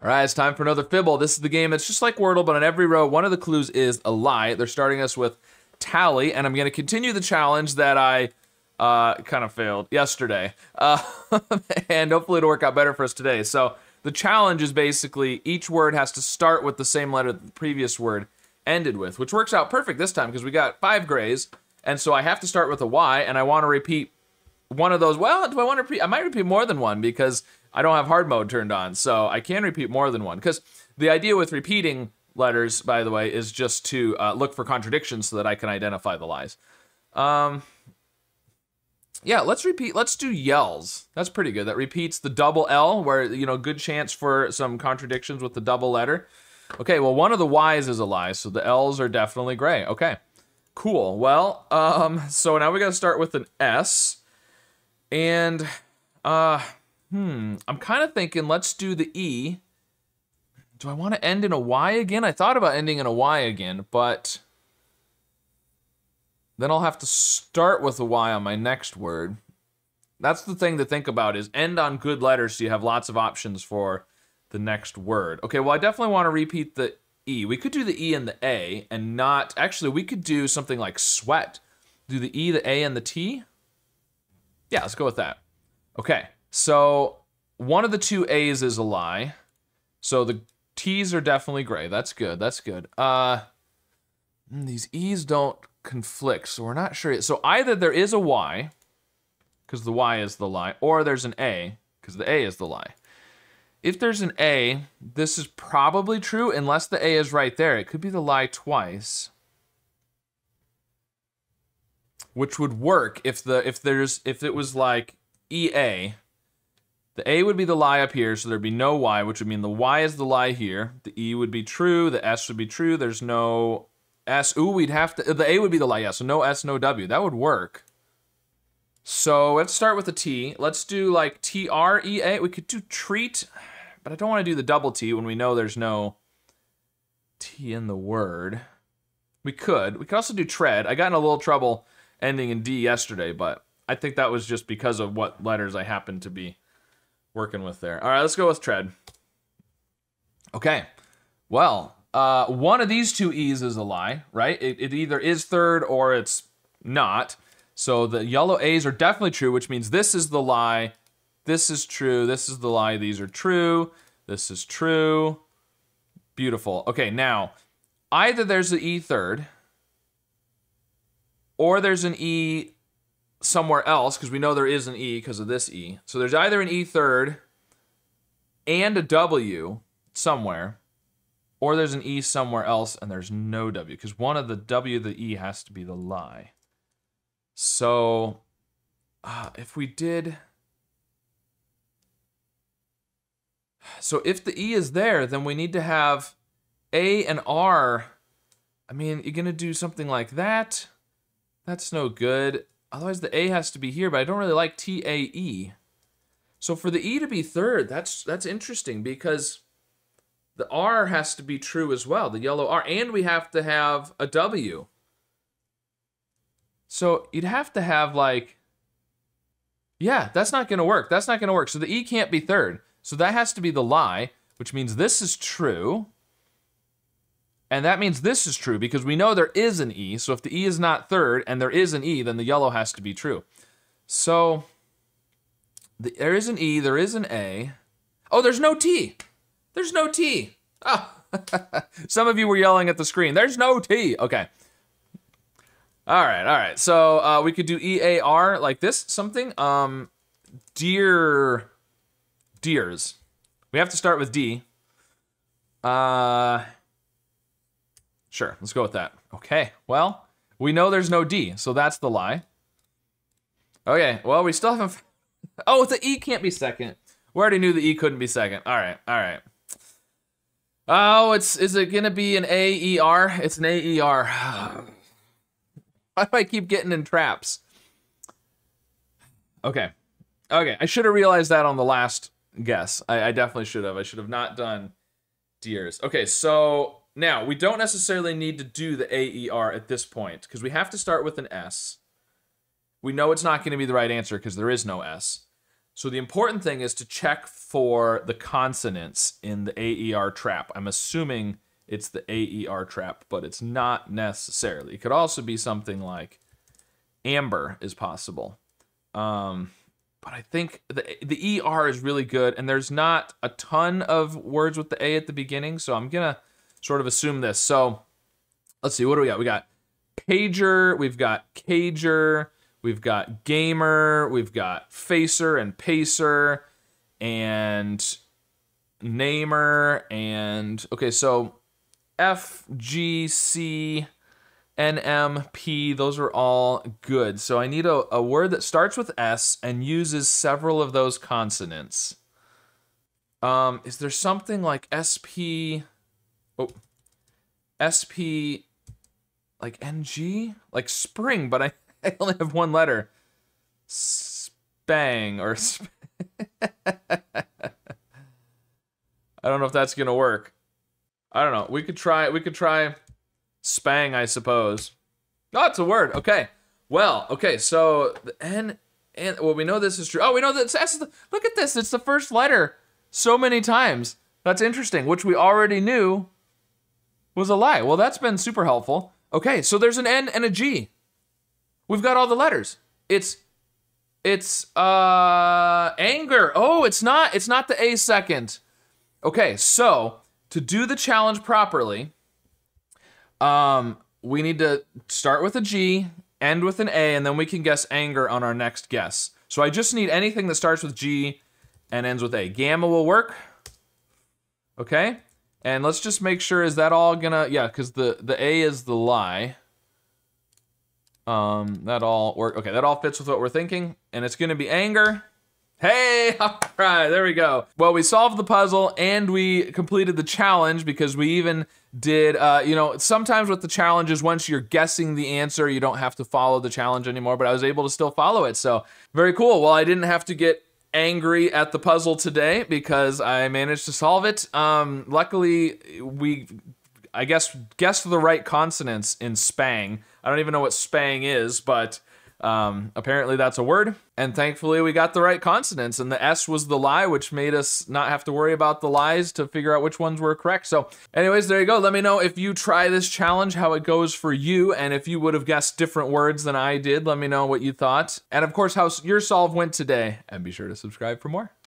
All right, it's time for another Fibble. This is the game. It's just like Wordle, but on every row, one of the clues is a lie. They're starting us with tally, and I'm going to continue the challenge that I kind of failed yesterday. And hopefully it'll work out better for us today. So the challenge is basically each word has to start with the same letter that the previous word ended with, which works out perfect this time because we got 5 grays, and so I have to start with a Y, and I want to repeat one of those. Well, do I want to repeat? I might repeat more than one because I don't have hard mode turned on, so I can repeat more than one. Because the idea with repeating letters, by the way, is just to look for contradictions so that I can identify the lies. Yeah, let's repeat. Let's do yells. That's pretty good. That repeats the double L, where, you know, good chance for some contradictions with the double letter. Okay, well, one of the Y's is a lie, so the L's are definitely gray. Okay, cool. Well, so now we got to start with an S. And, I'm kind of thinking let's do the E. Do I want to end in a Y again? I thought about ending in a Y again, but then I'll have to start with a Y on my next word. That's the thing to think about, is end on good letters so you have lots of options for the next word. Okay, well, I definitely want to repeat the E. We could do the E and the A and not... Actually, we could do something like sweat. Do the E, the A, and the T? Yeah, let's go with that. Okay, so one of the two A's is a lie. So the T's are definitely gray. That's good, that's good. These E's don't conflict, so we're not sure. So either there is a Y, because the Y is the lie, or there's an A, because the A is the lie. If there's an A, this is probably true, unless the A is right there. It could be the lie twice, which would work if it was like EA. The A would be the lie up here, so there'd be no Y, which would mean the Y is the lie here. The E would be true, the S would be true, there's no S. Ooh, we'd have to, the A would be the lie, yeah, so no S, no W. That would work. So let's start with the T. Let's do like TREA. We could do treat, but I don't want to do the double T when we know there's no T in the word. We could also do tread. I got in a little trouble ending in D yesterday, but I think that was just because of what letters I happened to be working with there. All right, let's go with tread. Okay, well, one of these two E's is a lie, right? It either is third or it's not. So the yellow A's are definitely true, which means this is the lie, this is true, this is the lie, these are true, this is true. Beautiful. Okay, now, either there's an E third, or there's an E somewhere else, because we know there is an E because of this E. So there's either an E third and a W somewhere, or there's an E somewhere else and there's no W, because one of the W, the E has to be the lie. So if we did... So if the E is there, then we need to have A and R. I mean, you're going to do something like that? That's no good. Otherwise, the A has to be here, but I don't really like TAE. So for the E to be third, that's interesting, because the R has to be true as well, the yellow R, and we have to have a W. So you'd have to have like, yeah, that's not going to work. That's not going to work. So the E can't be third. So that has to be the lie, which means this is true. And that means this is true because we know there is an E. So if the E is not third and there is an E, then the yellow has to be true. So there is an E, there is an A. Oh, there's no T. There's no T. Oh. Some of you were yelling at the screen. There's no T. Okay. All right. So we could do EAR like this, something. Deers. We have to start with D. Sure, let's go with that. Okay, well, we know there's no D, so that's the lie. Okay, well, we still haven't... Oh, the E can't be second. We already knew the E couldn't be second. All right. Oh, is it gonna be an AER? It's an AER. Why do I keep getting in traps? Okay, I should have realized that on the last guess. I definitely should have. I should have not done deers. Okay, so... Now, we don't necessarily need to do the AER at this point, because we have to start with an S. We know it's not going to be the right answer because there is no S. So the important thing is to check for the consonants in the AER trap. I'm assuming it's the AER trap, but it's not necessarily. It could also be something like amber is possible. But I think the ER is really good, and there's not a ton of words with the A at the beginning, so I'm gonna sort of assume this. So let's see, what do we got? We got pager, we've got cager, we've got gamer, we've got facer and pacer, and namer, and okay, so F, G, C, N, M, P, those are all good. So I need a word that starts with S and uses several of those consonants. Is there something like SP, SP, like NG? Like spring, but I only have one letter. Spang, or I don't know if that's gonna work. I don't know. We could try spang, I suppose. Oh, it's a word. Okay. Well, okay, so the N, and well, we know this is true. Oh, we know that S is look at this. It's the first letter so many times. That's interesting, which we already knew was a lie. Well, that's been super helpful. Okay, so there's an N and a G. We've got all the letters. It's anger. Oh, it's not the A second. Okay, so to do the challenge properly, we need to start with a G, end with an A, and then we can guess anger on our next guess. So I just need anything that starts with G and ends with A. Gamma will work. Okay, and let's just make sure, is that all gonna, yeah, because the A is the lie. That all work. Okay, that all fits with what we're thinking, and it's gonna be anger. Hey, all right, there we go. Well, we solved the puzzle and we completed the challenge because we even did, you know, sometimes with the challenges, once you're guessing the answer, you don't have to follow the challenge anymore, but I was able to still follow it, so very cool. Well, I didn't have to get angry at the puzzle today because I managed to solve it. Luckily, I guess, guessed the right consonants in spang. I don't even know what spang is, but apparently that's a word, and thankfully we got the right consonants, and the S was the lie, which made us not have to worry about the lies to figure out which ones were correct. So anyways, there you go. Let me know if you try this challenge, how it goes for you, and if you would have guessed different words than I did, let me know what you thought, and of course how your solve went today, and be sure to subscribe for more.